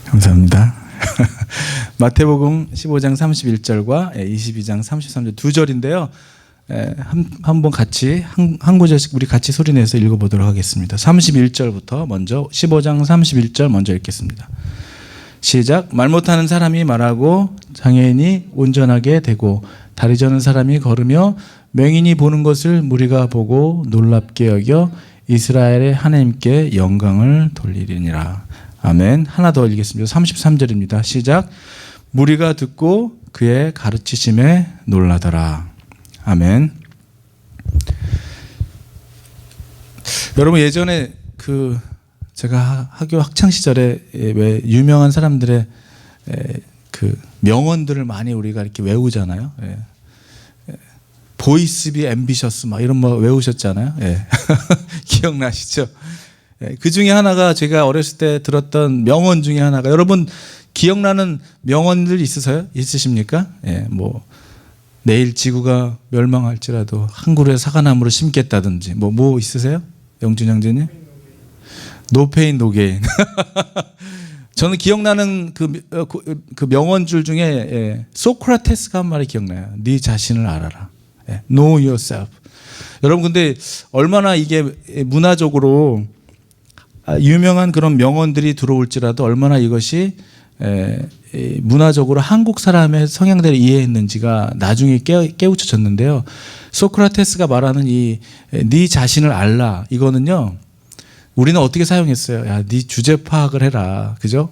감사합니다. 마태복음 15장 31절과 22장 33절 두 절인데요. 한번 같이 한 구절씩 우리 같이 소리내서 읽어보도록 하겠습니다. 31절부터 먼저 15장 31절 먼저 읽겠습니다. 시작. 말 못하는 사람이 말하고 장애인이 온전하게 되고 다리 저는 사람이 걸으며 맹인이 보는 것을 무리가 보고 놀랍게 여겨 이스라엘의 하나님께 영광을 돌리리니라. 아멘. 하나 더 읽겠습니다. 33절입니다. 시작. 무리가 듣고 그의 가르치심에 놀라더라. 아멘. 여러분 예전에 제가 학교 학창 시절에 왜 유명한 사람들의 명언들을 많이 우리가 이렇게 외우잖아요. 보이스 비 앰비셔스 막 이런 거 외우셨잖아요. 기억나시죠? 그 중에 하나가 제가 어렸을 때 들었던 명언 중에 하나가, 여러분 기억나는 명언들 있으십니까? 내일 지구가 멸망할지라도 한 그루의 사과나무를 심겠다든지 뭐 있으세요? 영준 형제님? No pain, no gain. 저는 기억나는 그 명언줄 중에 소크라테스가 한 말이 기억나요. 네 자신을 알아라. Know yourself. 여러분 근데 얼마나 이게 문화적으로 유명한 그런 명언들이 들어올지라도 얼마나 이것이 문화적으로 한국 사람의 성향대로 이해했는지가 나중에 깨우쳐졌는데요. 소크라테스가 말하는 네 자신을 알라, 이거는요 우리는 어떻게 사용했어요? 야, 네 주제 파악을 해라, 그죠?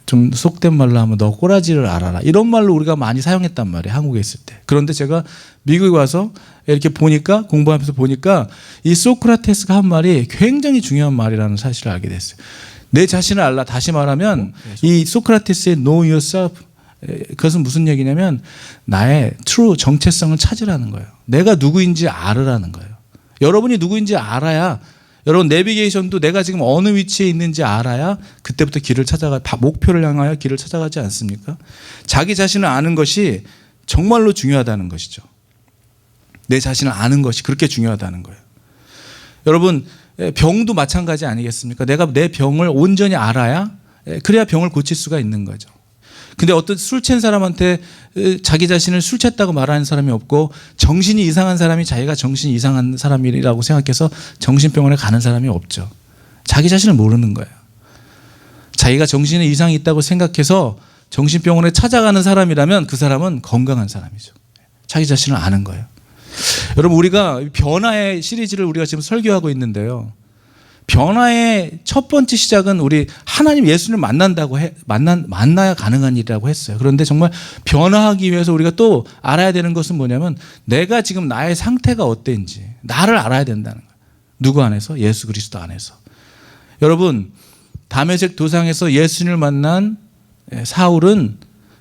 좀 속된 말로 하면 너 꼬라지를 알아라, 이런 말로 우리가 많이 사용했단 말이에요, 한국에 있을 때. 그런데 제가 미국에 와서 이렇게 보니까, 공부하면서 보니까 이 소크라테스가 한 말이 굉장히 중요한 말이라는 사실을 알게 됐어요. 내 자신을 알라, 다시 말하면 이 소크라테스의 know yourself, 그것은 무슨 얘기냐면 나의 true 정체성을 찾으라는 거예요. 내가 누구인지 알으라는 거예요. 여러분이 누구인지 알아야, 여러분 내비게이션도 내가 지금 어느 위치에 있는지 알아야 그때부터 길을 찾아가, 목표를 향하여 길을 찾아가지 않습니까? 자기 자신을 아는 것이 정말로 중요하다는 것이죠. 내 자신을 아는 것이 그렇게 중요하다는 거예요. 여러분 병도 마찬가지 아니겠습니까? 내가 내 병을 온전히 알아야, 그래야 병을 고칠 수가 있는 거죠. 근데 어떤 술 취한 사람한테 자기 자신을 술 취했다고 말하는 사람이 없고, 정신이 이상한 사람이 자기가 정신이 이상한 사람이라고 생각해서 정신병원에 가는 사람이 없죠. 자기 자신을 모르는 거예요. 자기가 정신에 이상이 있다고 생각해서 정신병원에 찾아가는 사람이라면 그 사람은 건강한 사람이죠. 자기 자신을 아는 거예요. 여러분 우리가 변화의 시리즈를 우리가 지금 설교하고 있는데요. 변화의 첫 번째 시작은 우리 하나님 예수님을 만나야 가능한 일이라고 했어요. 그런데 정말 변화하기 위해서 우리가 또 알아야 되는 것은 뭐냐면 내가 지금 나의 상태가 어땠는지 나를 알아야 된다는 거예요. 누구 안에서? 예수 그리스도 안에서. 여러분 다메섹 도상에서 예수님을 만난 사울은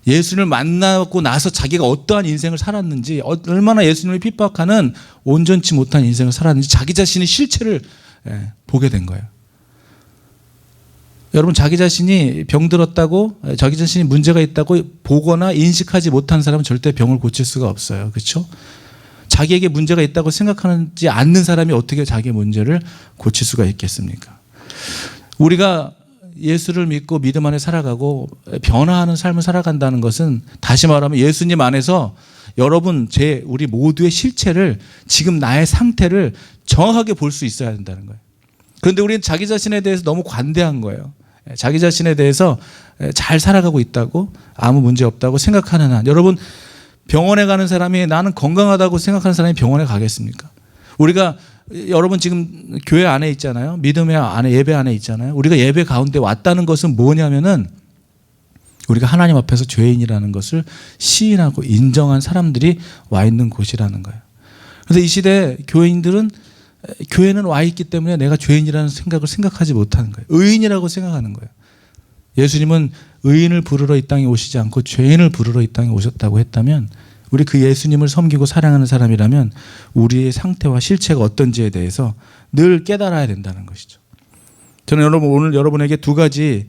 예수님을 만나고 나서 자기가 어떠한 인생을 살았는지, 얼마나 예수님을 핍박하는 온전치 못한 인생을 살았는지 자기 자신의 실체를 보게 된 거예요. 여러분 자기 자신이 병들었다고, 자기 자신이 문제가 있다고 보거나 인식하지 못한 사람은 절대 병을 고칠 수가 없어요. 그렇죠? 자기에게 문제가 있다고 생각하지 않는 사람이 어떻게 자기의 문제를 고칠 수가 있겠습니까? 우리가 예수를 믿고 믿음 안에 살아가고 변화하는 삶을 살아간다는 것은, 다시 말하면 예수님 안에서 여러분 우리 모두의 실체를, 지금 나의 상태를 정확하게 볼 수 있어야 된다는 거예요. 그런데 우리는 자기 자신에 대해서 너무 관대한 거예요. 자기 자신에 대해서 잘 살아가고 있다고, 아무 문제 없다고 생각하는 한, 여러분 병원에 가는 사람이 나는 건강하다고 생각하는 사람이 병원에 가겠습니까? 우리가 여러분 지금 교회 안에 있잖아요. 믿음의 안에, 예배 안에 있잖아요. 우리가 예배 가운데 왔다는 것은 뭐냐면은 우리가 하나님 앞에서 죄인이라는 것을 시인하고 인정한 사람들이 와 있는 곳이라는 거예요. 그래서 이 시대 교회인들은 교회는 와 있기 때문에 내가 죄인이라는 생각을 생각하지 못하는 거예요. 의인이라고 생각하는 거예요. 예수님은 의인을 부르러 이 땅에 오시지 않고 죄인을 부르러 이 땅에 오셨다고 했다면, 우리 그 예수님을 섬기고 사랑하는 사람이라면 우리의 상태와 실체가 어떤지에 대해서 늘 깨달아야 된다는 것이죠. 저는 여러분 오늘 여러분에게 두 가지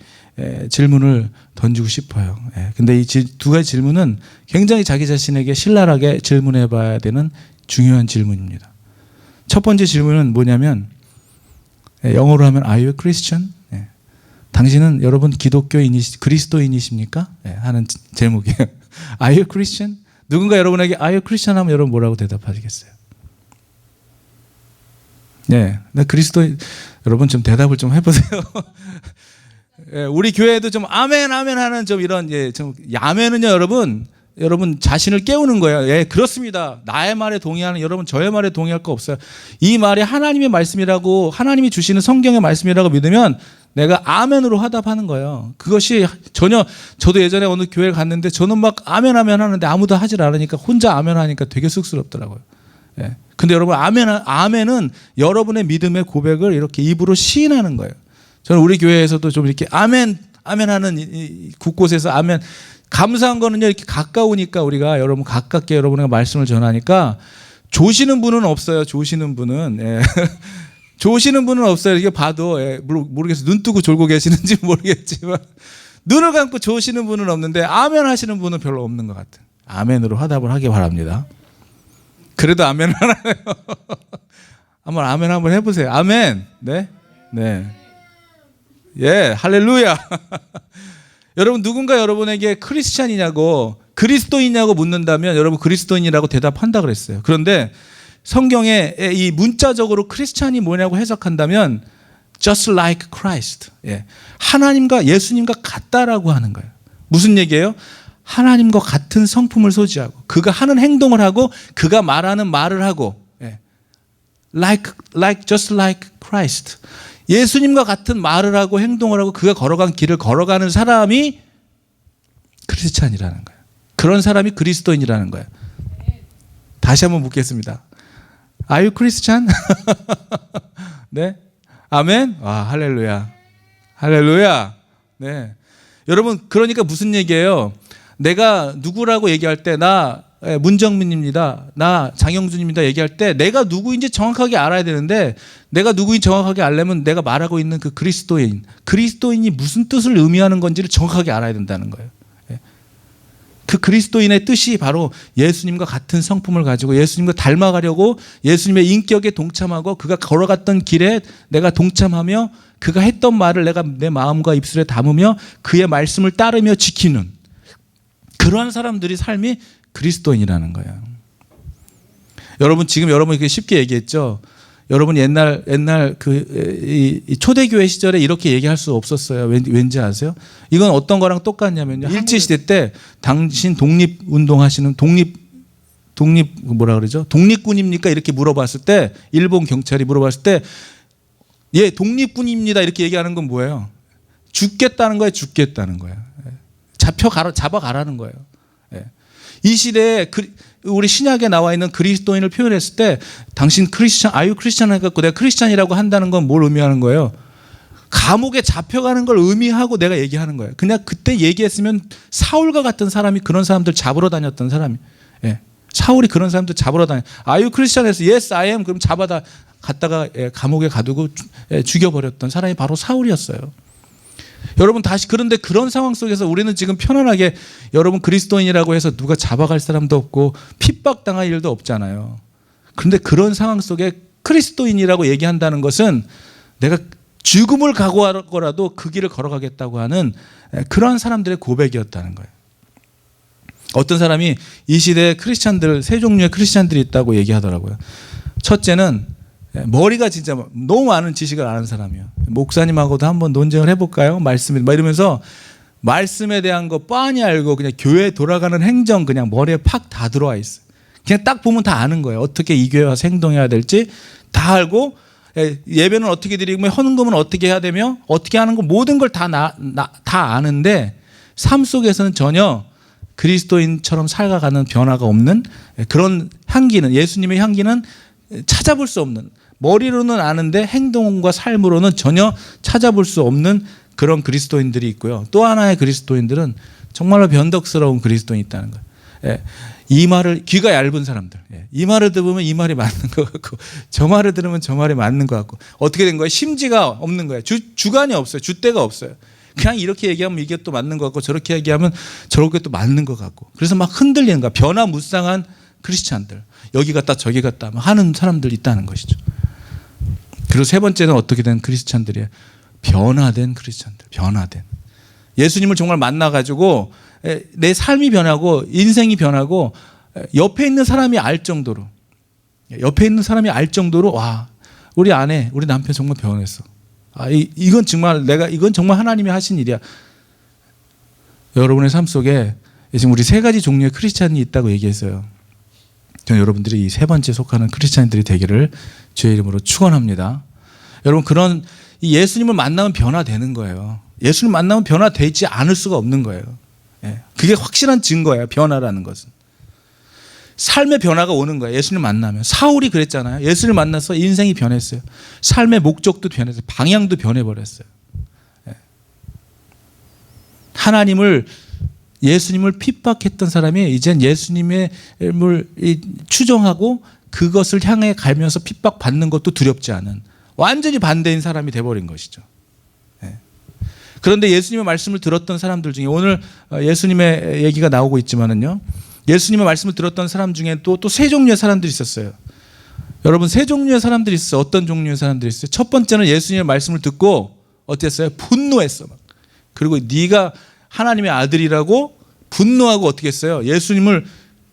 질문을 던지고 싶어요. 근데 이 두 가지 질문은 굉장히 자기 자신에게 신랄하게 질문해 봐야 되는 중요한 질문입니다. 첫 번째 질문은 뭐냐면, 영어로 하면 Are you a Christian? 당신은 여러분 그리스도인이십니까? 네, 하는 제목이에요. Are you Christian? 누군가 여러분에게 Are you Christian 하면 여러분 뭐라고 대답하시겠어요? 네, 나 그리스도인. 여러분 좀 대답을 좀 해보세요. 예, 우리 교회에도 좀 아멘 아멘 하는 좀 이런 좀 아멘은요 여러분 자신을 깨우는 거예요. 예, 그렇습니다. 나의 말에 동의하는 여러분 저의 말에 동의할 거 없어요. 이 말이 하나님의 말씀이라고 하나님이 주시는 성경의 말씀이라고 믿으면 내가 아멘으로 화답하는 거예요. 그것이 전혀 저도 예전에 어느 교회 갔는데 저는 막 아멘 아멘 하는데 아무도 하질 않으니까 혼자 아멘 하니까 되게 쑥스럽더라고요. 예. 근데 여러분 아멘은 여러분의 믿음의 고백을 이렇게 입으로 시인하는 거예요. 저는 우리 교회에서도 좀 이렇게 아멘 하는 곳곳에서 아멘 감사한 거는요 이렇게 가까우니까 우리가 여러분 가깝게 여러분의 말씀을 전하니까 조시는 분은 없어요. 조시는 분은 예. 조시는 분은 없어요. 이게 봐도 예. 모르겠어요. 눈 뜨고 졸고 계시는지 모르겠지만 눈을 감고 조시는 분은 없는데 아멘 하시는 분은 별로 없는 것 같아요. 아멘으로 화답을 하기 바랍니다. 그래도 아멘 하나요? 한번 아멘 한번 해보세요. 아멘. 네. 예, 할렐루야. 여러분 누군가 여러분에게 크리스찬이냐고 그리스도인이냐고 묻는다면 여러분 그리스도인이라고 대답한다 그랬어요. 그런데 성경에 이 문자적으로 크리스찬이 뭐냐고 해석한다면 just like Christ. 예. 하나님과 예수님과 같다라고 하는 거예요. 무슨 얘기예요? 하나님과 같은 성품을 소지하고 그가 하는 행동을 하고 그가 말하는 말을 하고 예. just like Christ. 예수님과 같은 말을 하고 행동을 하고 그가 걸어간 길을 걸어가는 사람이 크리스찬이라는 거예요. 그런 사람이 그리스도인이라는 거예요. 다시 한번 묻겠습니다. Are you Christian? 네, 아멘. 와, 할렐루야, 할렐루야. 네, 여러분 그러니까 무슨 얘기예요? 내가 누구라고 얘기할 때 나 문정민입니다. 나 장영준입니다. 얘기할 때 내가 누구인지 정확하게 알아야 되는데 내가 누구인지 정확하게 알려면 내가 말하고 있는 그 그리스도인이 무슨 뜻을 의미하는 건지를 정확하게 알아야 된다는 거예요. 그 그리스도인의 뜻이 바로 예수님과 같은 성품을 가지고 예수님과 닮아가려고 예수님의 인격에 동참하고 그가 걸어갔던 길에 내가 동참하며 그가 했던 말을 내가 내 마음과 입술에 담으며 그의 말씀을 따르며 지키는 그러한 사람들이 삶이 그리스도인이라는 거예요. 여러분 지금 여러분이 쉽게 얘기했죠. 여러분 옛날 이 초대교회 시절에 이렇게 얘기할 수 없었어요. 왠지 아세요? 이건 어떤 거랑 똑같냐면요. 일제 시대 때 당신 독립운동하시는 뭐라 그러죠? 독립군입니까? 이렇게 물어봤을 때 일본 경찰이 물어봤을 때 예, 독립군입니다. 이렇게 얘기하는 건 뭐예요? 죽겠다는 거예요. 죽겠다는 거예요. 잡아가라는 거예요. 이 시대에 우리 신약에 나와 있는 그리스도인을 표현했을 때 당신 크리스찬, 아유 크리스찬 해갖고 내가 크리스찬이라고 한다는 건 뭘 의미하는 거예요? 감옥에 잡혀가는 걸 의미하고 내가 얘기하는 거예요. 그냥 그때 얘기했으면 사울과 같은 사람이 그런 사람들 잡으러 다녔던 사람이 사울이 그런 사람들 잡으러 다녀. 아유 크리스찬에서 yes I am 그럼 잡아다 갔다가 감옥에 가두고 죽여버렸던 사람이 바로 사울이었어요. 여러분 다시 그런데 그런 상황 속에서 우리는 지금 편안하게 여러분 그리스도인이라고 해서 누가 잡아갈 사람도 없고 핍박당할 일도 없잖아요. 그런데 그런 상황 속에 그리스도인이라고 얘기한다는 것은 내가 죽음을 각오하고라도 그 길을 걸어가겠다고 하는 그런 사람들의 고백이었다는 거예요. 어떤 사람이 이 시대에 크리스찬들 세 종류의 크리스찬들이 있다고 얘기하더라고요. 첫째는 머리가 진짜 너무 많은 지식을 아는 사람이에요. 목사님하고도 한번 논쟁을 해볼까요? 말씀에 이러면서 말씀에 대한 거 뻔히 알고 그냥 교회 돌아가는 행정 그냥 머리에 팍 다 들어와 있어요. 그냥 딱 보면 다 아는 거예요. 어떻게 이 교회 와서 행동해야 될지 다 알고 예배는 어떻게 드리고 헌금은 어떻게 해야 되며 어떻게 하는 거 모든 걸 다 아는데 삶 속에서는 전혀 그리스도인처럼 살아가는 변화가 없는 그런 향기는 예수님의 향기는 찾아볼 수 없는 머리로는 아는데 행동과 삶으로는 전혀 찾아볼 수 없는 그런 그리스도인들이 있고요. 또 하나의 그리스도인들은 정말로 변덕스러운 그리스도인이 있다는 거예요. 이 말을 귀가 얇은 사람들 이 말을 들으면 이 말이 맞는 것 같고 저 말을 들으면 저 말이 맞는 것 같고 어떻게 된 거예요? 심지가 없는 거예요. 주관이 없어요. 줏대가 없어요. 그냥 이렇게 얘기하면 이게 또 맞는 것 같고 저렇게 얘기하면 저렇게 또 맞는 것 같고 그래서 막 흔들리는 거야. 변화무쌍한 크리스찬들 여기 갔다 저기 갔다 하는 사람들이 있다는 것이죠. 그리고 세 번째는 어떻게 된 크리스찬들이에요? 변화된 크리스천들, 변화된. 예수님을 정말 만나가지고 내 삶이 변하고 인생이 변하고 옆에 있는 사람이 알 정도로, 와, 우리 아내, 우리 남편 정말 변했어. 이건 정말 하나님이 하신 일이야. 여러분의 삶 속에 지금 우리 세 가지 종류의 크리스찬이 있다고 얘기했어요. 저는 여러분들이 이 세 번째 속하는 크리스찬들이 되기를 주의 이름으로 축원합니다. 여러분, 그런 예수님을 만나면 변화되는 거예요. 예수님을 만나면 변화되지 않을 수가 없는 거예요. 그게 확실한 증거예요. 변화라는 것은. 삶의 변화가 오는 거예요. 예수님을 만나면. 사울이 그랬잖아요. 예수를 만나서 인생이 변했어요. 삶의 목적도 변했어요. 방향도 변해버렸어요. 예수님을 핍박했던 사람이 이젠 예수님을 추종하고 그것을 향해 가면서 핍박받는 것도 두렵지 않은 완전히 반대인 사람이 돼버린 것이죠. 그런데 예수님의 말씀을 들었던 사람들 중에 오늘 예수님의 얘기가 나오고 있지만은요, 예수님의 말씀을 들었던 사람 중에 또 세 종류의 사람들이 있었어요. 여러분, 세 종류의 사람들이 있어요. 어떤 종류의 사람들이 있어요? 첫 번째는 예수님의 말씀을 듣고 어땠어요? 분노했어. 그리고 네가 하나님의 아들이라고 분노하고 어떻게 했어요? 예수님을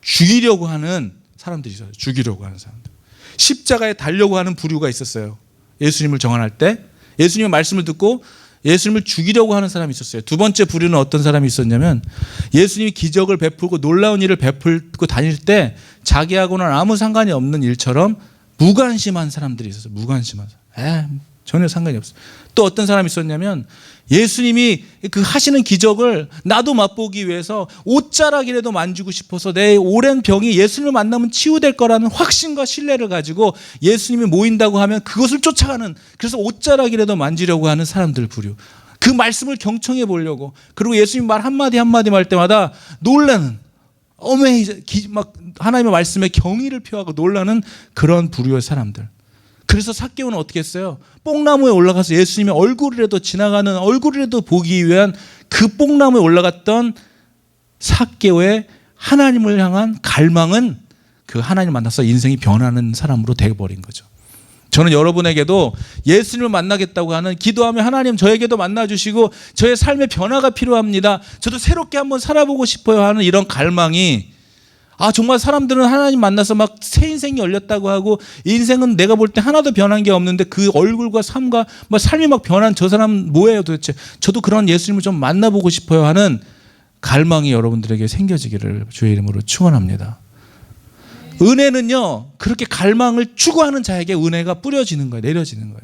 죽이려고 하는 사람들이 있어요. 죽이려고 하는 사람들. 십자가에 달려고 하는 부류가 있었어요. 예수님을 정언할 때 예수님의 말씀을 듣고 예수님을 죽이려고 하는 사람이 있었어요. 두 번째 부류는 어떤 사람이 있었냐면 예수님이 기적을 베풀고 놀라운 일을 베풀고 다닐 때 자기하고는 아무 상관이 없는 일처럼 무관심한 사람들이 있었어요. 무관심한 사람. 전혀 상관이 없어요. 또 어떤 사람이 있었냐면 예수님이 그 하시는 기적을 나도 맛보기 위해서 옷자락이라도 만지고 싶어서 내 오랜 병이 예수님을 만나면 치유될 거라는 확신과 신뢰를 가지고 예수님이 모인다고 하면 그것을 쫓아가는, 그래서 옷자락이라도 만지려고 하는 사람들 부류. 그 말씀을 경청해 보려고, 그리고 예수님 말 한마디 한마디 말 때마다 놀라는, 막 하나님의 말씀에 경의를 표하고 놀라는 그런 부류의 사람들. 그래서 삭개오는 어떻게 했어요? 뽕나무에 올라가서 예수님의 얼굴이라도 보기 위한 그 뽕나무에 올라갔던 삭개오의 하나님을 향한 갈망은 그 하나님을 만나서 인생이 변하는 사람으로 되어버린 거죠. 저는 여러분에게도 예수님을 만나겠다고 하는, 기도하면 하나님 저에게도 만나주시고 저의 삶의 변화가 필요합니다, 저도 새롭게 한번 살아보고 싶어요 하는 이런 갈망이, 정말 사람들은 하나님 만나서 막 새 인생이 열렸다고 하고 인생은 내가 볼 때 하나도 변한 게 없는데 그 얼굴과 삶과 삶이 막 변한 저 사람 뭐예요 도대체, 저도 그런 예수님을 좀 만나보고 싶어요 하는 갈망이 여러분들에게 생겨지기를 주의 이름으로 축원합니다. 은혜는요, 그렇게 갈망을 추구하는 자에게 은혜가 뿌려지는 거예요. 내려지는 거예요.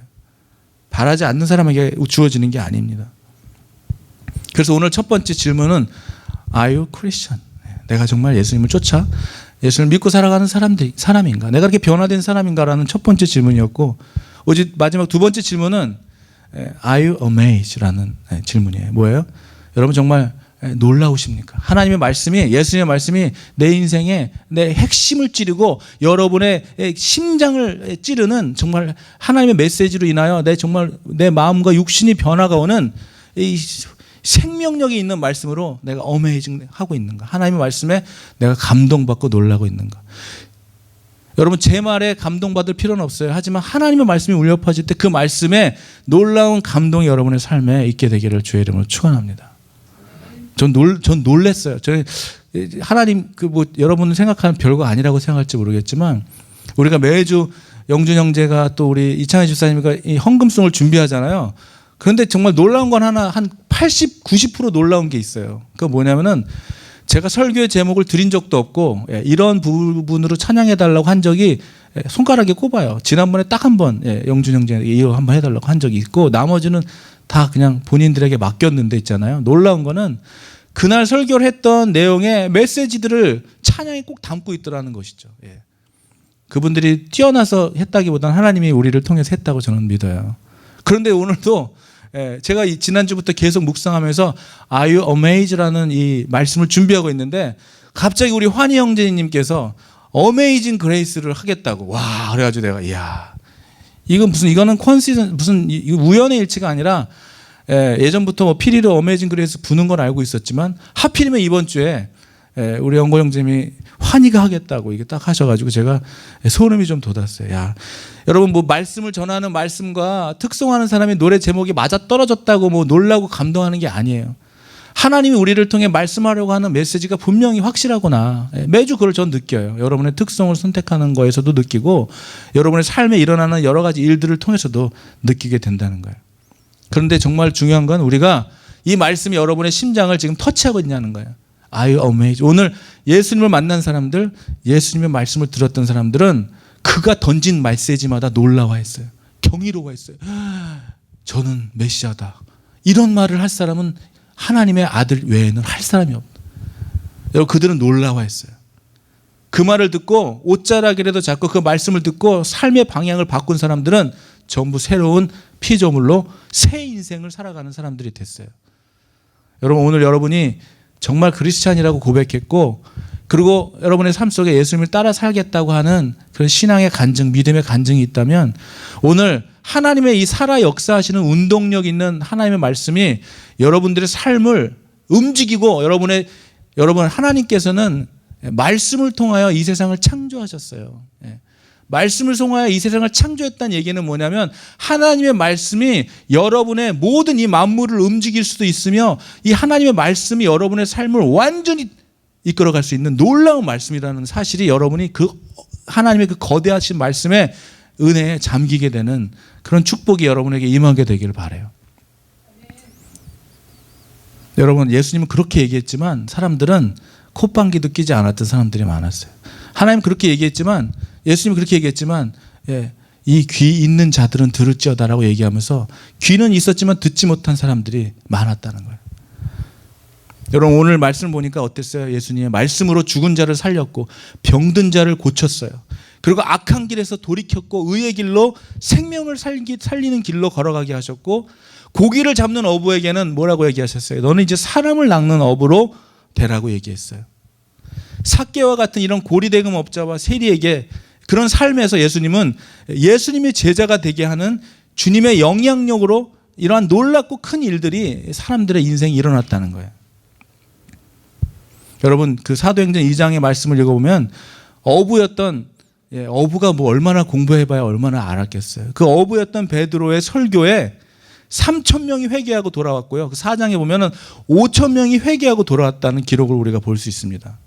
바라지 않는 사람에게 주어지는 게 아닙니다. 그래서 오늘 첫 번째 질문은 Are you Christian? 내가 정말 예수님을 쫓아 예수님을 믿고 살아가는 사람인가? 내가 이렇게 변화된 사람인가라는 첫 번째 질문이었고, 마지막 두 번째 질문은 Are you amazed라는 질문이에요. 뭐예요? 여러분 정말 놀라우십니까? 하나님의 말씀이, 예수님의 말씀이 내 인생에 내 핵심을 찌르고 여러분의 심장을 찌르는 정말 하나님의 메시지로 인하여 내 마음과 육신이 변화가 오는 이 생명력이 있는 말씀으로 내가 어메이징 하고 있는가? 하나님의 말씀에 내가 감동받고 놀라고 있는가? 여러분, 제 말에 감동받을 필요는 없어요. 하지만 하나님의 말씀이 울려 퍼질 때 그 말씀에 놀라운 감동이 여러분의 삶에 있게 되기를 주의 이름으로 축원합니다. 전 놀랬어요. 하나님 여러분은 생각하는 별거 아니라고 생각할지 모르겠지만, 우리가 매주 영준 형제가 또 우리 이창희 집사님과 이 헌금송을 준비하잖아요. 그런데 정말 놀라운 건 한 80, 90% 놀라운 게 있어요. 그거 뭐냐면은 제가 설교의 제목을 드린 적도 없고 이런 부분으로 찬양해달라고 한 적이 손가락에 꼽아요. 지난번에 딱 한 번 영준 형제에게 이거 한번 해달라고 한 적이 있고, 나머지는 다 그냥 본인들에게 맡겼는데 있잖아요. 놀라운 거는 그날 설교를 했던 내용의 메시지들을 찬양에 꼭 담고 있더라는 것이죠. 그분들이 뛰어나서 했다기보다는 하나님이 우리를 통해서 했다고 저는 믿어요. 그런데 오늘도 제가 지난주부터 계속 묵상하면서 Are you amazed라는 이 말씀을 준비하고 있는데, 갑자기 우리 환희 형제님께서 어메이징 그레이스를 하겠다고, 와, 그래가지고 내가, 이야, 이거는 무슨 우연의 일치가 아니라, 예전부터 피리로 어메이징 그레이스 부는 건 알고 있었지만, 하필이면 이번 주에 우리 연고 형님이 환희가 하겠다고 이게 딱 하셔가지고 제가 소름이 좀 돋았어요. 야, 여러분 뭐 말씀을 전하는 말씀과 특송하는 사람이 노래 제목이 맞아 떨어졌다고 뭐 놀라고 감동하는 게 아니에요. 하나님이 우리를 통해 말씀하려고 하는 메시지가 분명히 확실하구나. 매주 그걸 전 느껴요. 여러분의 특성을 선택하는 거에서도 느끼고 여러분의 삶에 일어나는 여러 가지 일들을 통해서도 느끼게 된다는 거예요. 그런데 정말 중요한 건 우리가 이 말씀이 여러분의 심장을 지금 터치하고 있냐는 거예요. Are you amazed? 오늘 예수님을 만난 사람들, 예수님의 말씀을 들었던 사람들은 그가 던진 메시지마다 놀라워했어요. 경이로워했어요. 저는 메시아다. 이런 말을 할 사람은 하나님의 아들 외에는 할 사람이 없다. 여러분 그들은 놀라워했어요. 그 말을 듣고 옷자락이라도 잡고 그 말씀을 듣고 삶의 방향을 바꾼 사람들은 전부 새로운 피조물로 새 인생을 살아가는 사람들이 됐어요. 여러분 오늘 여러분이 정말 크리스찬이라고 고백했고 그리고 여러분의 삶 속에 예수님을 따라 살겠다고 하는 그런 신앙의 간증, 믿음의 간증이 있다면 오늘 하나님의 이 살아 역사하시는 운동력 있는 하나님의 말씀이 여러분들의 삶을 움직이고 여러분 하나님께서는 말씀을 통하여 이 세상을 창조하셨어요. 말씀을 통하여 이 세상을 창조했다는 얘기는 뭐냐면 하나님의 말씀이 여러분의 모든 이 만물을 움직일 수도 있으며 이 하나님의 말씀이 여러분의 삶을 완전히 이끌어갈 수 있는 놀라운 말씀이라는 사실이 여러분이 그 하나님의 그 거대하신 말씀에 은혜에 잠기게 되는 그런 축복이 여러분에게 임하게 되기를 바라요. 여러분 예수님은 그렇게 얘기했지만 사람들은 콧방귀도 끼지 않았던 사람들이 많았어요. 하나님 그렇게 얘기했지만 예수님이 그렇게 얘기했지만 이 귀 있는 자들은 들을지어다라고 얘기하면서 귀는 있었지만 듣지 못한 사람들이 많았다는 거예요. 여러분 오늘 말씀을 보니까 어땠어요? 예수님의 말씀으로 죽은 자를 살렸고 병든 자를 고쳤어요. 그리고 악한 길에서 돌이켰고 의의 길로 생명을 살리는 길로 걸어가게 하셨고 고기를 잡는 어부에게는 뭐라고 얘기하셨어요? 너는 이제 사람을 낚는 어부로 되라고 얘기했어요. 삭개와 같은 이런 고리대금 업자와 세리에게 그런 삶에서 예수님은 예수님의 제자가 되게 하는 주님의 영향력으로 이러한 놀랍고 큰 일들이 사람들의 인생에 일어났다는 거예요. 여러분 그 사도행전 2장의 말씀을 읽어보면 어부가 뭐 얼마나 공부해봐야 얼마나 알았겠어요. 그 어부였던 베드로의 설교에 3,000명이 회개하고 돌아왔고요. 그 4장에 보면은 5,000명이 회개하고 돌아왔다는 기록을 우리가 볼 수 있습니다.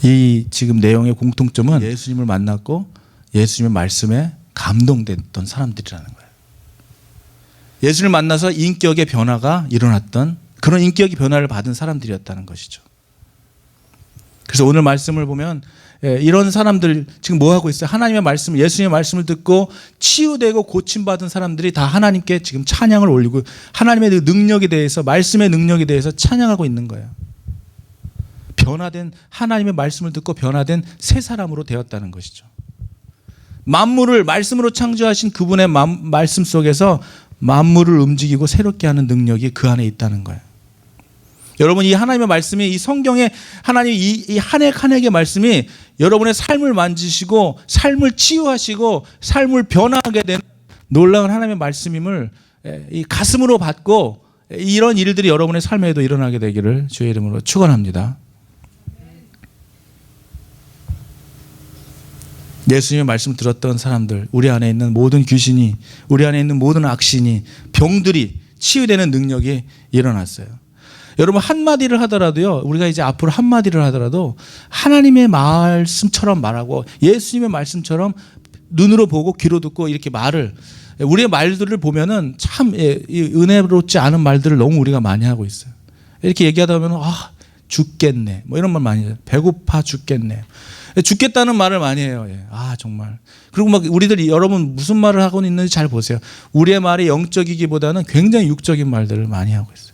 이 지금 내용의 공통점은 예수님을 만났고 예수님의 말씀에 감동됐던 사람들이라는 거예요. 예수님을 만나서 인격의 변화가 일어났던 그런 인격의 변화를 받은 사람들이었다는 것이죠. 그래서 오늘 말씀을 보면 이런 사람들 지금 뭐 하고 있어요? 하나님의 말씀, 예수님의 말씀을 듣고 치유되고 고침받은 사람들이 다 하나님께 지금 찬양을 올리고 하나님의 능력에 대해서 말씀의 능력에 대해서 찬양하고 있는 거예요. 변화된 하나님의 말씀을 듣고 변화된 새 사람으로 되었다는 것이죠. 만물을 말씀으로 창조하신 그분의 말씀 속에서 만물을 움직이고 새롭게 하는 능력이 그 안에 있다는 거예요. 여러분 이 하나님의 말씀이 이 성경의 하나님 이 한 획 한 획의 말씀이 여러분의 삶을 만지시고 삶을 치유하시고 삶을 변화하게 되는 놀라운 하나님의 말씀임을 이 가슴으로 받고 이런 일들이 여러분의 삶에도 일어나게 되기를 주의 이름으로 축원합니다. 예수님의 말씀 들었던 사람들, 우리 안에 있는 모든 귀신이, 우리 안에 있는 모든 악신이, 병들이 치유되는 능력이 일어났어요. 여러분 한마디를 하더라도요, 우리가 이제 앞으로 한마디를 하더라도 하나님의 말씀처럼 말하고 예수님의 말씀처럼 눈으로 보고 귀로 듣고 이렇게 말을, 우리의 말들을 보면은 참 은혜롭지 않은 말들을 너무 우리가 많이 하고 있어요. 이렇게 얘기하다 보면 죽겠네 뭐 이런 말 많이 해요. 배고파 죽겠네. 죽겠다는 말을 많이 해요. 정말. 그리고 막 우리들이 여러분 무슨 말을 하고 있는지 잘 보세요. 우리의 말이 영적이기보다는 굉장히 육적인 말들을 많이 하고 있어요.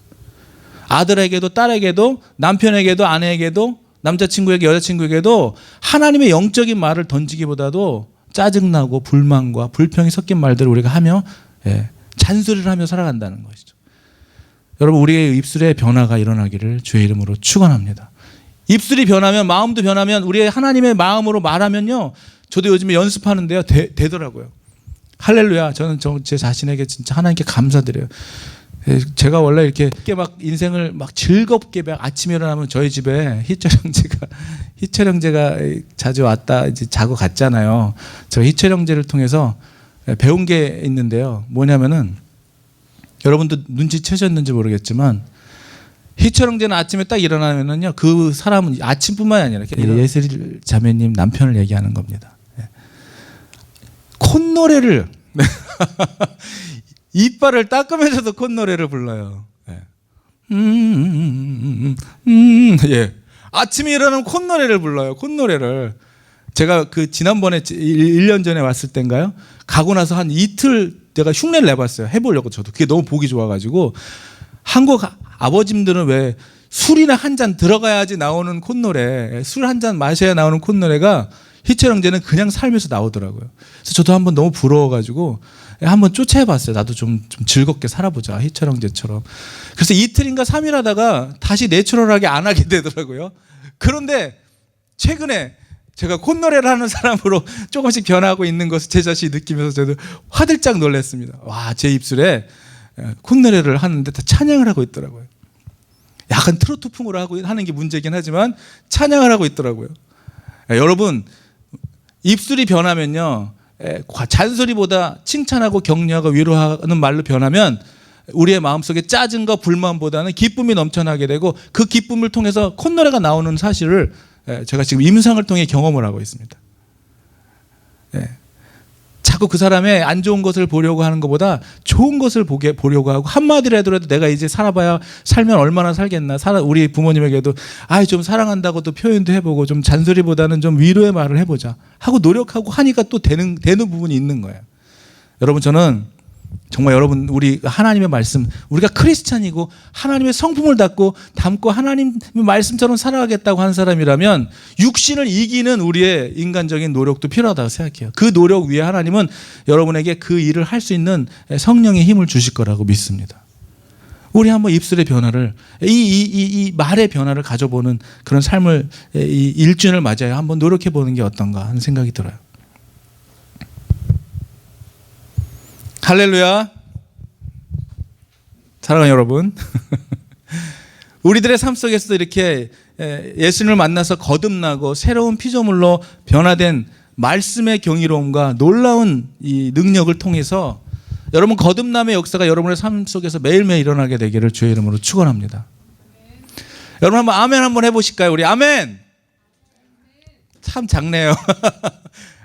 아들에게도 딸에게도 남편에게도 아내에게도 남자친구에게 여자친구에게도 하나님의 영적인 말을 던지기보다도 짜증나고 불만과 불평이 섞인 말들을 우리가 하며 잔소리를 하며 살아간다는 것이죠. 여러분 우리의 입술에 변화가 일어나기를 주의 이름으로 축원합니다. 입술이 변하면 마음도 변하면 우리의 하나님의 마음으로 말하면요. 저도 요즘에 연습하는데요. 되더라고요. 할렐루야. 저는 제 자신에게 진짜 하나님께 감사드려요. 제가 원래 이렇게 막 인생을 막 즐겁게 막 아침에 일어나면 저희 집에 희철 형제가 자주 왔다 이제 자고 갔잖아요. 저 희철 형제를 통해서 배운 게 있는데요. 뭐냐면은 여러분도 눈치채셨는지 모르겠지만 희철 형제는 아침에 딱 일어나면은요 그 사람은 아침뿐만이 아니라 예슬 자매님 남편을 얘기하는 겁니다. 콧노래를 이빨을 닦으면서도 콧노래를 불러요. 예. 아침에 일어나면 콧노래를 불러요. 콧노래를. 제가 그 지난번에 1년 전에 왔을 때인가요? 가고 나서 한 이틀 내가 흉내를 내봤어요. 해보려고 저도. 그게 너무 보기 좋아가지고. 한국 아버님들은 왜 술이나 한 잔 들어가야지 나오는 콧노래, 술 한 잔 마셔야 나오는 콧노래가 희철 형제는 그냥 살면서 나오더라고요. 그래서 저도 한번 너무 부러워가지고 한번 쫓아해봤어요. 나도 좀 즐겁게 살아보자. 희철 형제처럼. 그래서 이틀인가 3일 하다가 다시 내추럴하게 안 하게 되더라고요. 그런데 최근에 제가 콧노래를 하는 사람으로 조금씩 변하고 있는 것을 제 자신이 느끼면서 저도 화들짝 놀랐습니다. 와, 제 입술에 콧노래를 하는데 다 찬양을 하고 있더라고요. 약간 트로트풍으로 하는 게 문제긴 하지만 찬양을 하고 있더라고요. 여러분, 입술이 변하면요, 잔소리보다 칭찬하고 격려하고 위로하는 말로 변하면 우리의 마음속에 짜증과 불만보다는 기쁨이 넘쳐나게 되고 그 기쁨을 통해서 콧노래가 나오는 사실을 제가 지금 임상을 통해 경험을 하고 있습니다. 자꾸 그 사람의 안 좋은 것을 보려고 하는 것보다 좋은 것을 보려고 하고 한마디로 하더라도 내가 이제 살면 얼마나 살겠나. 우리 부모님에게도 좀 사랑한다고도 표현도 해보고 좀 잔소리보다는 좀 위로의 말을 해보자 하고 노력하고 하니까 또 되는 부분이 있는 거예요. 여러분, 저는 정말 여러분, 우리 하나님의 말씀, 우리가 크리스찬이고 하나님의 성품을 담고 하나님의 말씀처럼 살아가겠다고 하는 사람이라면 육신을 이기는 우리의 인간적인 노력도 필요하다고 생각해요. 그 노력 위에 하나님은 여러분에게 그 일을 할 수 있는 성령의 힘을 주실 거라고 믿습니다. 우리 한번 입술의 변화를, 이 말의 변화를 가져보는 그런 삶을, 이 1주년을 맞아야 한번 노력해 보는 게 어떤가 하는 생각이 들어요. 할렐루야. 사랑하는 여러분, 우리들의 삶 속에서도 이렇게 예수님을 만나서 거듭나고 새로운 피조물로 변화된 말씀의 경이로움과 놀라운 이 능력을 통해서 여러분 거듭남의 역사가 여러분의 삶 속에서 매일매일 일어나게 되기를 주의 이름으로 축원합니다. 여러분 한번 아멘 한번 해보실까요? 우리 아멘. 참 작네요.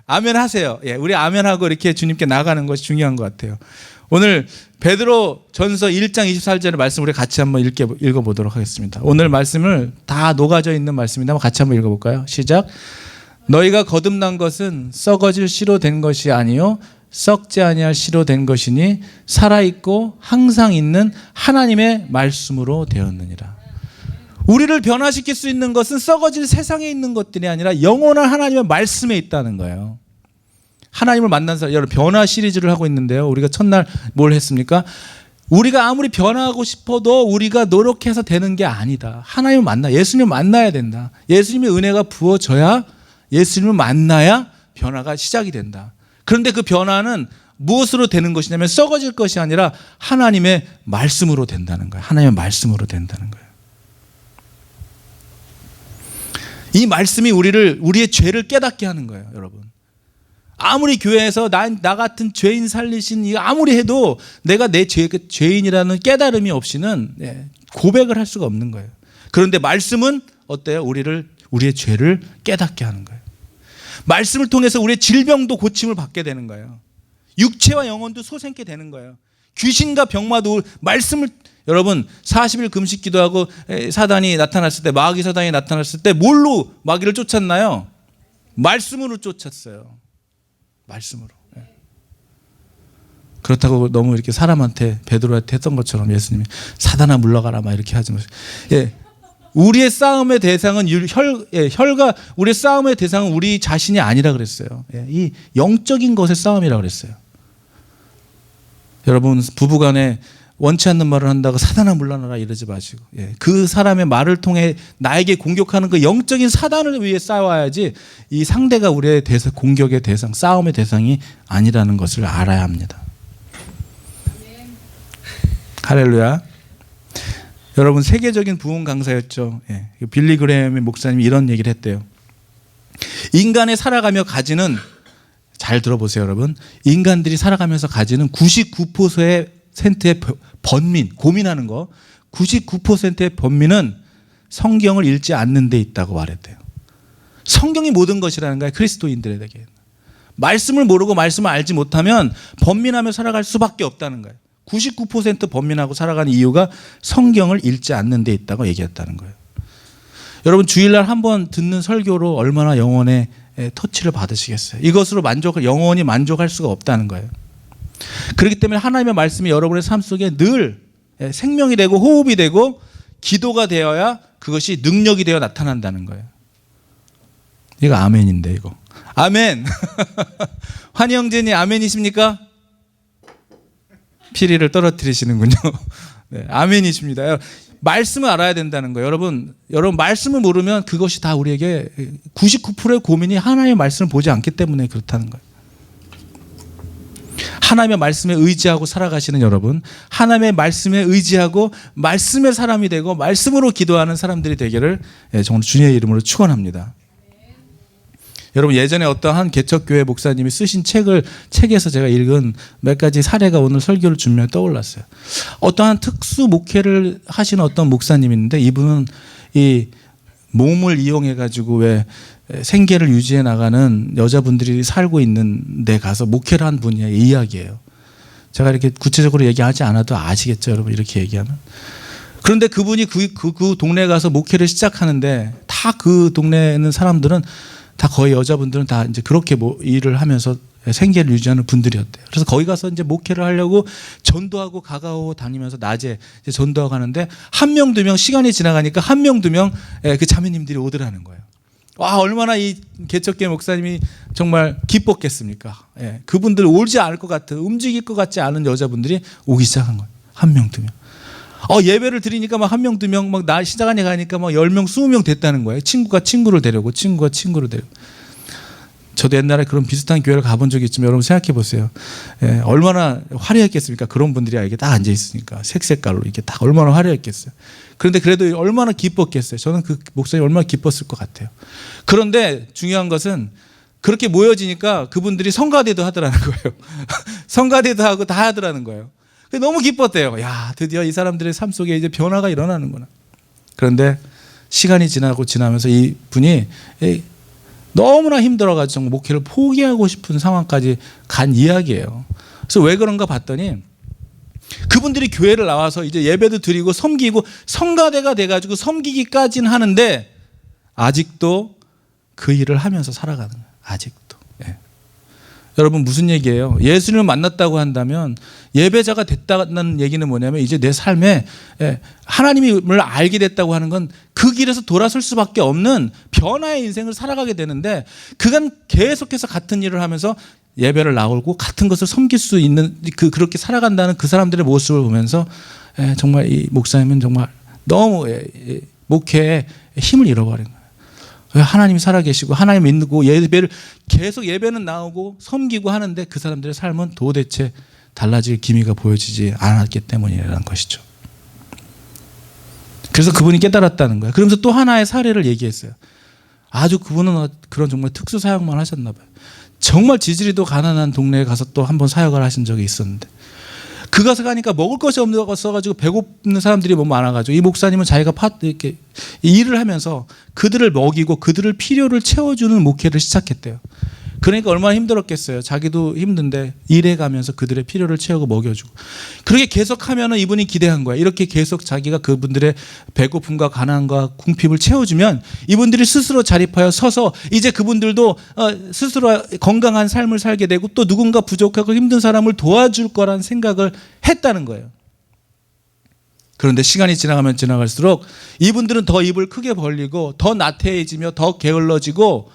아멘 하세요. 우리 아멘하고 이렇게 주님께 나가는 것이 중요한 것 같아요. 오늘 베드로 전서 1장 24절의 말씀 우리 같이 한번 읽어보도록 하겠습니다. 오늘 말씀을 다 녹아져 있는 말씀인데 한번 같이 한번 읽어볼까요? 시작. 너희가 거듭난 것은 썩어질 씨로 된 것이 아니요 썩지 아니할 씨로 된 것이니 살아있고 항상 있는 하나님의 말씀으로 되었느니라. 우리를 변화시킬 수 있는 것은 썩어질 세상에 있는 것들이 아니라 영원한 하나님의 말씀에 있다는 거예요. 하나님을 만난 사람, 여러분 변화 시리즈를 하고 있는데요. 우리가 첫날 뭘 했습니까? 우리가 아무리 변화하고 싶어도 우리가 노력해서 되는 게 아니다. 하나님을 예수님을 만나야 된다. 예수님의 은혜가 부어져야, 예수님을 만나야 변화가 시작이 된다. 그런데 그 변화는 무엇으로 되는 것이냐면 썩어질 것이 아니라 하나님의 말씀으로 된다는 거예요. 하나님의 말씀으로 된다는 거예요. 이 말씀이 우리의 죄를 깨닫게 하는 거예요, 여러분. 아무리 교회에서 나 같은 죄인 살리신 아무리 해도 내가 내 죄인이라는 깨달음이 없이는 고백을 할 수가 없는 거예요. 그런데 말씀은 어때요? 우리의 죄를 깨닫게 하는 거예요. 말씀을 통해서 우리의 질병도 고침을 받게 되는 거예요. 육체와 영혼도 소생케 되는 거예요. 귀신과 병마도 말씀을, 여러분 40일 금식 기도하고 사단이 나타났을 때, 마귀 사단이 나타났을 때 뭘로 마귀를 쫓았나요? 말씀으로 쫓았어요. 말씀으로. 그렇다고 너무 이렇게 사람한테, 베드로한테 했던 것처럼 예수님이 사단아 물러가라 막 이렇게 하지 마세요. 우리의 싸움의 대상은 우리의 싸움의 대상은 우리 자신이 아니라 그랬어요. 이 영적인 것의 싸움이라 그랬어요. 여러분 부부간에 원치 않는 말을 한다고 사단아 물러나라 이러지 마시고, 그 사람의 말을 통해 나에게 공격하는 그 영적인 사단을 위해 싸워야지 이 상대가 우리의 공격의 대상, 싸움의 대상이 아니라는 것을 알아야 합니다. 할렐루야. 여러분 세계적인 부흥 강사였죠. 예. 빌리 그레엄의 목사님이 이런 얘기를 했대요. 인간이 살아가며 가지는, 잘 들어보세요 여러분, 인간들이 살아가면서 가지는 99%의 번민, 고민하는 거 99%의 번민은 성경을 읽지 않는 데 있다고 말했대요. 성경이 모든 것이라는 거예요. 그리스도인들에게 말씀을 모르고 말씀을 알지 못하면 번민하며 살아갈 수밖에 없다는 거예요. 99% 번민하고 살아가는 이유가 성경을 읽지 않는 데 있다고 얘기했다는 거예요. 여러분 주일날 한번 듣는 설교로 얼마나 영혼의 터치를 받으시겠어요. 이것으로 영원히 만족할 수가 없다는 거예요. 그렇기 때문에 하나님의 말씀이 여러분의 삶 속에 늘 생명이 되고 호흡이 되고 기도가 되어야 그것이 능력이 되어 나타난다는 거예요. 이거 아멘인데 이거. 아멘. 환희 형제님 아멘이십니까? 피리를 떨어뜨리시는군요. 네, 아멘이십니다. 말씀을 알아야 된다는 거예요. 여러분 말씀을 모르면 그것이 다 우리에게 99%의 고민이 하나님의 말씀을 보지 않기 때문에 그렇다는 거예요. 하나님의 말씀에 의지하고 살아가시는 여러분, 하나님의 말씀에 의지하고 말씀의 사람이 되고 말씀으로 기도하는 사람들이 되기를 정말 주님의 이름으로 축원합니다. 여러분 예전에 어떠한 개척교회 목사님이 쓰신 책에서 제가 읽은 몇 가지 사례가 오늘 설교를 준비해 떠올랐어요. 어떠한 특수 목회를 하시는 어떤 목사님인데 이분은 이 몸을 이용해 가지고 왜 생계를 유지해 나가는 여자분들이 살고 있는 데 가서 목회를 한 분의 이야기예요. 제가 이렇게 구체적으로 얘기하지 않아도 아시겠죠, 여러분? 이렇게 얘기하면. 그런데 그분이 그 동네에 가서 목회를 시작하는데 다 그 동네에 있는 사람들은 다 거의 여자분들은 다 이제 그렇게 일을 하면서 생계를 유지하는 분들이었대요. 그래서 거기 가서 이제 목회를 하려고 전도하고 가가오 다니면서 낮에 이제 전도하고 하는데 한 명, 두 명 시간이 지나가니까 한 명, 두 명 그 자매님들이 오더라는 거예요. 와, 얼마나 이 개척교회 목사님이 정말 기뻤겠습니까? 예, 그분들 오지 않을 것 같은, 움직일 것 같지 않은 여자분들이 오기 시작한 거예요. 한 명, 두 명. 예배를 드리니까 막 한 명, 두 명, 막 나 시작하니 가니까 막 10명, 20명 됐다는 거예요. 친구가 친구를 데려고, 친구가 친구를 데리고. 저도 옛날에 그런 비슷한 교회를 가본 적이 있지만 여러분 생각해 보세요. 예, 얼마나 화려했겠습니까? 그런 분들이 이렇게 딱 앉아 있으니까 색색깔로 이렇게 딱 얼마나 화려했겠어요. 그런데 그래도 얼마나 기뻤겠어요. 저는 그 목사님 얼마나 기뻤을 것 같아요. 그런데 중요한 것은 그렇게 모여지니까 그분들이 성가대도 하더라는 거예요. 성가대도 하고 다 하더라는 거예요. 너무 기뻤대요. 야, 드디어 이 사람들의 삶 속에 이제 변화가 일어나는구나. 그런데 시간이 지나면서 이 분이 너무나 힘들어가지고 정말 목회를 포기하고 싶은 상황까지 간 이야기예요. 그래서 왜 그런가 봤더니 그분들이 교회를 나와서 이제 예배도 드리고 섬기고 성가대가 돼가지고 섬기기까지는 하는데 아직도 그 일을 하면서 살아가는 거예요. 아직도. 예. 여러분 무슨 얘기예요? 예수님을 만났다고 한다면 예배자가 됐다는 얘기는 뭐냐면 이제 내 삶에 하나님을 알게 됐다고 하는 건 그 길에서 돌아설 수밖에 없는 변화의 인생을 살아가게 되는데 그간 계속해서 같은 일을 하면서 예배를 나오고 같은 것을 섬길 수 있는 그렇게 살아간다는 그 사람들의 모습을 보면서 정말 이 목사님은 정말 너무 목회에 힘을 잃어버린 거예요. 하나님이 살아계시고 하나님 믿고 예배는 나오고 섬기고 하는데 그 사람들의 삶은 도대체 달라질 기미가 보여지지 않았기 때문이라는 것이죠. 그래서 그분이 깨달았다는 거예요. 그러면서 또 하나의 사례를 얘기했어요. 아주 그분은 그런 정말 특수 사역만 하셨나 봐요. 정말 지지리도 가난한 동네에 가서 또 한 번 사역을 하신 적이 있었는데 그 가서 가니까 먹을 것이 없어가지고 배고픈 사람들이 너무 많아가지고 이 목사님은 자기가 이렇게 일을 하면서 그들을 먹이고 그들을 필요를 채워주는 목회를 시작했대요. 그러니까 얼마나 힘들었겠어요. 자기도 힘든데 일해가면서 그들의 필요를 채우고 먹여주고 그렇게 계속하면 이분이 기대한 거야. 이렇게 계속 자기가 그분들의 배고픔과 가난과 궁핍을 채워주면 이분들이 스스로 자립하여 서서 이제 그분들도 스스로 건강한 삶을 살게 되고 또 누군가 부족하고 힘든 사람을 도와줄 거란 생각을 했다는 거예요. 그런데 시간이 지나가면 지나갈수록 이분들은 더 입을 크게 벌리고 더 나태해지며 더 게을러지고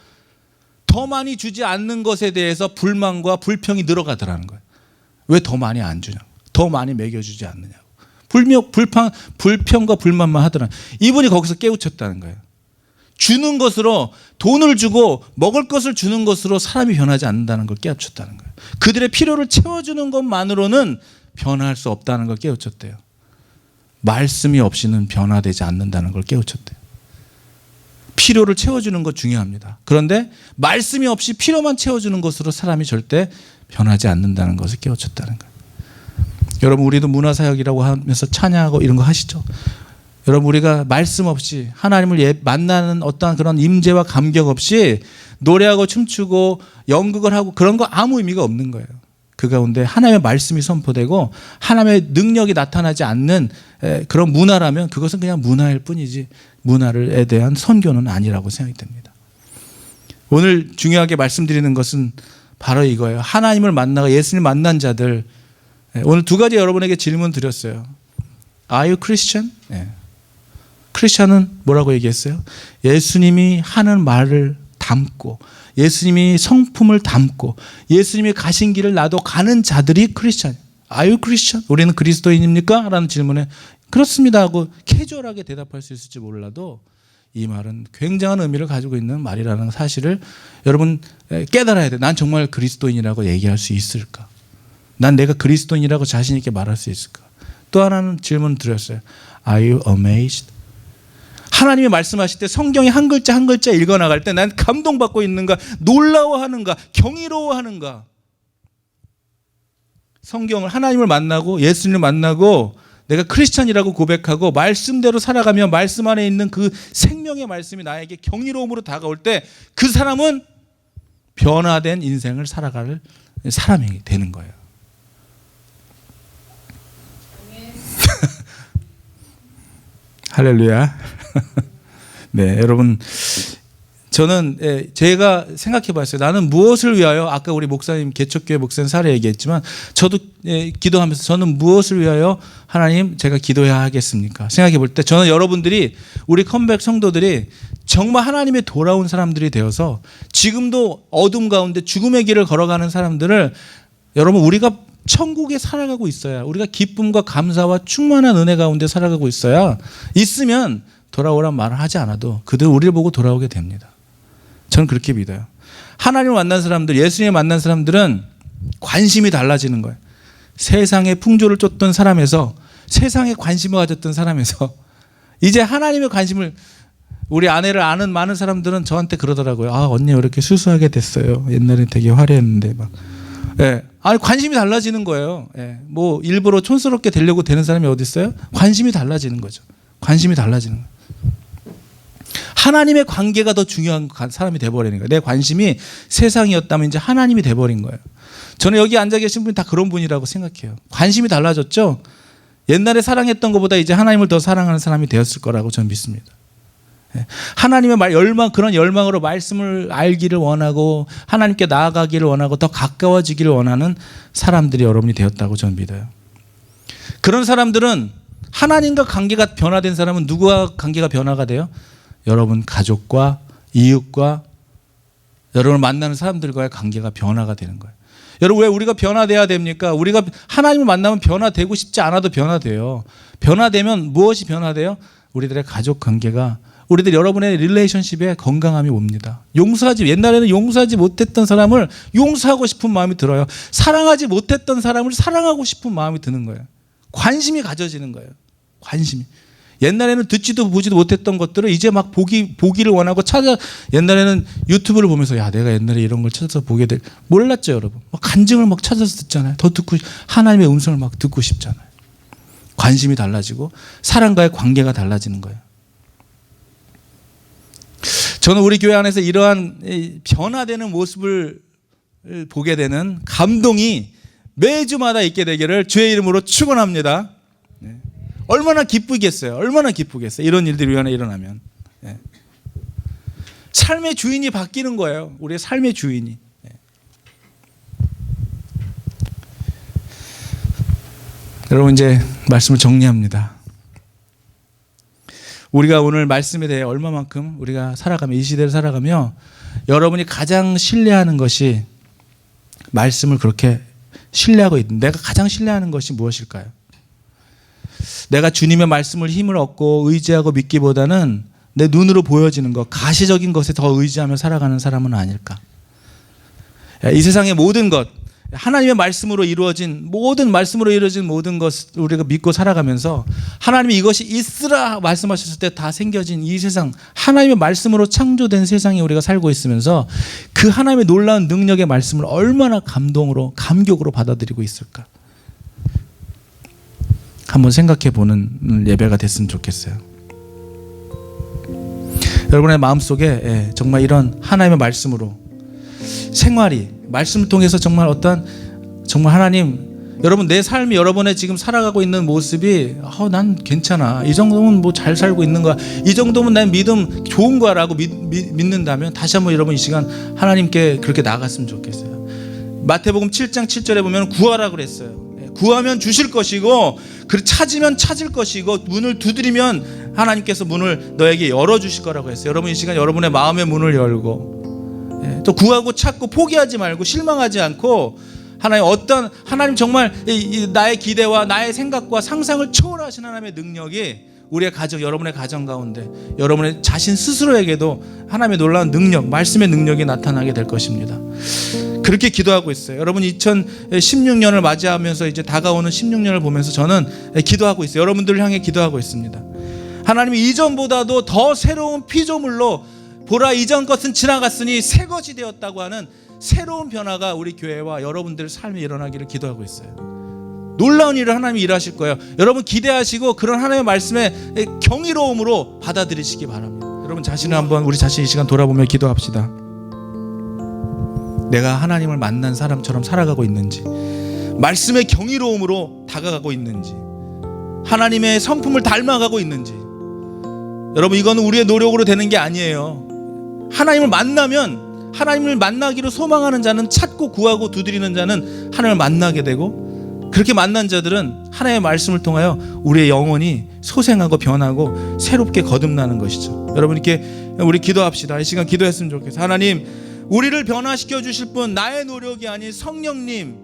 더 많이 주지 않는 것에 대해서 불만과 불평이 늘어가더라는 거예요. 왜 더 많이 안 주냐고. 더 많이 먹여주지 않느냐고. 불평과 불만만 하더라는 거예요. 이분이 거기서 깨우쳤다는 거예요. 주는 것으로 돈을 주고 먹을 것을 주는 것으로 사람이 변하지 않는다는 걸 깨우쳤다는 거예요. 그들의 필요를 채워주는 것만으로는 변할 수 없다는 걸 깨우쳤대요. 말씀이 없이는 변화되지 않는다는 걸 깨우쳤대요. 필요를 채워주는 것 중요합니다. 그런데 말씀이 없이 필요만 채워주는 것으로 사람이 절대 변하지 않는다는 것을 깨우쳤다는 거예요. 여러분, 우리도 문화사역이라고 하면서 찬양하고 이런 거 하시죠? 여러분, 우리가 말씀 없이 하나님을 만나는 어떠한 그런 임재와 감격 없이 노래하고 춤추고 연극을 하고 그런 거 아무 의미가 없는 거예요. 그 가운데 하나님의 말씀이 선포되고 하나님의 능력이 나타나지 않는 그런 문화라면 그것은 그냥 문화일 뿐이지 문화에 대한 선교는 아니라고 생각이 됩니다. 오늘 중요하게 말씀드리는 것은 바로 이거예요. 하나님을 만나고 예수님을 만난 자들, 오늘 두 가지 여러분에게 질문 드렸어요. Are you Christian? 크리스천은 뭐라고 얘기했어요? 예수님이 하는 말을 담고 예수님이 성품을 담고 예수님이 가신 길을 나도 가는 자들이 크리스천. Are you Christian? 우리는 그리스도인입니까? 라는 질문에 그렇습니다 하고 캐주얼하게 대답할 수 있을지 몰라도 이 말은 굉장한 의미를 가지고 있는 말이라는 사실을 여러분 깨달아야 돼요. 난 정말 그리스도인이라고 얘기할 수 있을까? 난 내가 그리스도인이라고 자신 있게 말할 수 있을까? 또 하나는 질문 드렸어요. Are you amazed? 하나님이 말씀하실 때 성경이 한 글자 한 글자 읽어나갈 때 난 감동받고 있는가? 놀라워하는가? 경이로워하는가? 성경을 하나님을 만나고 예수님을 만나고 내가 크리스찬이라고 고백하고 말씀대로 살아가며 말씀 안에 있는 그 생명의 말씀이 나에게 경이로움으로 다가올 때 그 사람은 변화된 인생을 살아갈 사람이 되는 거예요. 할렐루야. 네, 여러분, 저는 제가 생각해 봤어요. 나는 무엇을 위하여, 아까 우리 목사님, 개척교회 목사님 사례 얘기했지만 저도 기도하면서 저는 무엇을 위하여 하나님 제가 기도해야 하겠습니까? 생각해 볼 때 저는 여러분들이, 우리 컴백 성도들이 정말 하나님의 돌아온 사람들이 되어서 지금도 어둠 가운데 죽음의 길을 걸어가는 사람들을, 여러분, 우리가 천국에 살아가고 있어야, 우리가 기쁨과 감사와 충만한 은혜 가운데 살아가고 있어야, 있으면 돌아오란 말을 하지 않아도 그들 우리를 보고 돌아오게 됩니다. 저는 그렇게 믿어요. 하나님을 만난 사람들, 예수님을 만난 사람들은 관심이 달라지는 거예요. 세상의 풍조를 쫓던 사람에서, 세상에 관심을 가졌던 사람에서 이제 하나님의 관심을, 우리 아내를 아는 많은 사람들은 저한테 그러더라고요. 아, 언니 왜 이렇게 수수하게 됐어요? 옛날에 되게 화려했는데 막. 아니, 관심이 달라지는 거예요. 뭐 일부러 촌스럽게 되려고 되는 사람이 어디 있어요? 관심이 달라지는 거죠. 관심이 달라지는 거예요. 하나님의 관계가 더 중요한 사람이 돼버리는 거예요. 내 관심이 세상이었다면 이제 하나님이 돼버린 거예요. 저는 여기 앉아 계신 분이 다 그런 분이라고 생각해요. 관심이 달라졌죠. 옛날에 사랑했던 것보다 이제 하나님을 더 사랑하는 사람이 되었을 거라고 저는 믿습니다. 하나님의 열망, 그런 열망으로 말씀을 알기를 원하고 하나님께 나아가기를 원하고 더 가까워지기를 원하는 사람들이 여러분이 되었다고 저는 믿어요. 그런 사람들은, 하나님과 관계가 변화된 사람은 누구와 관계가 변화가 돼요? 여러분 가족과 이웃과 여러분을 만나는 사람들과의 관계가 변화가 되는 거예요. 여러분, 왜 우리가 변화돼야 됩니까? 우리가 하나님을 만나면 변화되고 싶지 않아도 변화돼요. 변화되면 무엇이 변화돼요? 우리들의 가족 관계가, 우리들 여러분의 릴레이션십에 건강함이 옵니다. 옛날에는 용서하지 못했던 사람을 용서하고 싶은 마음이 들어요. 사랑하지 못했던 사람을 사랑하고 싶은 마음이 드는 거예요. 관심이 가져지는 거예요. 관심이. 옛날에는 듣지도 보지도 못했던 것들을 이제 막 보기를 원하고 옛날에는 유튜브를 보면서 야, 내가 옛날에 이런 걸 찾아서 보게 될, 몰랐죠, 여러분. 막 간증을 막 찾아서 듣잖아요. 더 듣고, 하나님의 음성을 막 듣고 싶잖아요. 관심이 달라지고 사랑과의 관계가 달라지는 거예요. 저는 우리 교회 안에서 이러한 변화되는 모습을 보게 되는 감동이 매주마다 있게 되기를 주의 이름으로 축원합니다. 얼마나 기쁘겠어요. 얼마나 기쁘겠어요. 이런 일들이 우리 안에 일어나면. 삶의 주인이 바뀌는 거예요. 우리의 삶의 주인이. 여러분, 이제 말씀을 정리합니다. 우리가 오늘 말씀에 대해 얼마만큼 우리가 살아가며, 이 시대를 살아가며 여러분이 가장 신뢰하는 것이, 말씀을 그렇게 신뢰하고 있는, 내가 가장 신뢰하는 것이 무엇일까요? 내가 주님의 말씀을 힘을 얻고 의지하고 믿기보다는 내 눈으로 보여지는 것, 가시적인 것에 더 의지하며 살아가는 사람은 아닐까? 이 세상의 모든 것, 하나님의 말씀으로 이루어진 모든 것 우리가 믿고 살아가면서 하나님이 이것이 있으라 말씀하셨을 때 다 생겨진 이 세상, 하나님의 말씀으로 창조된 세상에 우리가 살고 있으면서 그 하나님의 놀라운 능력의 말씀을 얼마나 감격으로 받아들이고 있을까? 한번 생각해 보는 예배가 됐으면 좋겠어요. 여러분의 마음속에 정말 이런 하나님의 말씀으로 생활이, 말씀을 통해서 정말 하나님, 여러분 내 삶이 여러분의 지금 살아가고 있는 모습이 난 괜찮아, 이 정도면 뭐 잘 살고 있는 거야, 이 정도면 난 믿음 좋은 거야 라고 믿는다면 다시 한번 여러분 이 시간 하나님께 그렇게 나아갔으면 좋겠어요. 마태복음 7장 7절에 보면 구하라 그랬어요. 구하면 주실 것이고 찾으면 찾을 것이고 문을 두드리면 하나님께서 문을 너에게 열어주실 거라고 했어요. 여러분 이 시간 여러분의 마음의 문을 열고 또 구하고 찾고 포기하지 말고 실망하지 않고 하나님 정말 나의 기대와 나의 생각과 상상을 초월하신 하나님의 능력이 우리의 가정, 여러분의 가정 가운데 여러분의 자신 스스로에게도 하나님의 놀라운 능력, 말씀의 능력이 나타나게 될 것입니다. 그렇게 기도하고 있어요. 여러분 2016년을 맞이하면서 이제 다가오는 16년을 보면서 저는 기도하고 있어요. 여러분들을 향해 기도하고 있습니다. 하나님이 이전보다도 더 새로운 피조물로 보라 이전 것은 지나갔으니 새 것이 되었다고 하는 새로운 변화가 우리 교회와 여러분들 삶에 일어나기를 기도하고 있어요. 놀라운 일을 하나님이 일하실 거예요. 여러분 기대하시고 그런 하나님의 말씀에 경이로움으로 받아들이시기 바랍니다. 여러분 자신을 한번, 우리 자신 이 시간 돌아보며 기도합시다. 내가 하나님을 만난 사람처럼 살아가고 있는지, 말씀의 경이로움으로 다가가고 있는지, 하나님의 성품을 닮아가고 있는지. 여러분 이거는 우리의 노력으로 되는 게 아니에요. 하나님을 만나기로 소망하는 자는 찾고 구하고 두드리는 자는 하나님을 만나게 되고, 그렇게 만난 자들은 하나님의 말씀을 통하여 우리의 영혼이 소생하고 변하고 새롭게 거듭나는 것이죠. 여러분 이렇게 우리 기도합시다. 이 시간 기도했으면 좋겠어요. 하나님, 우리를 변화시켜 주실 분, 나의 노력이 아닌 성령님,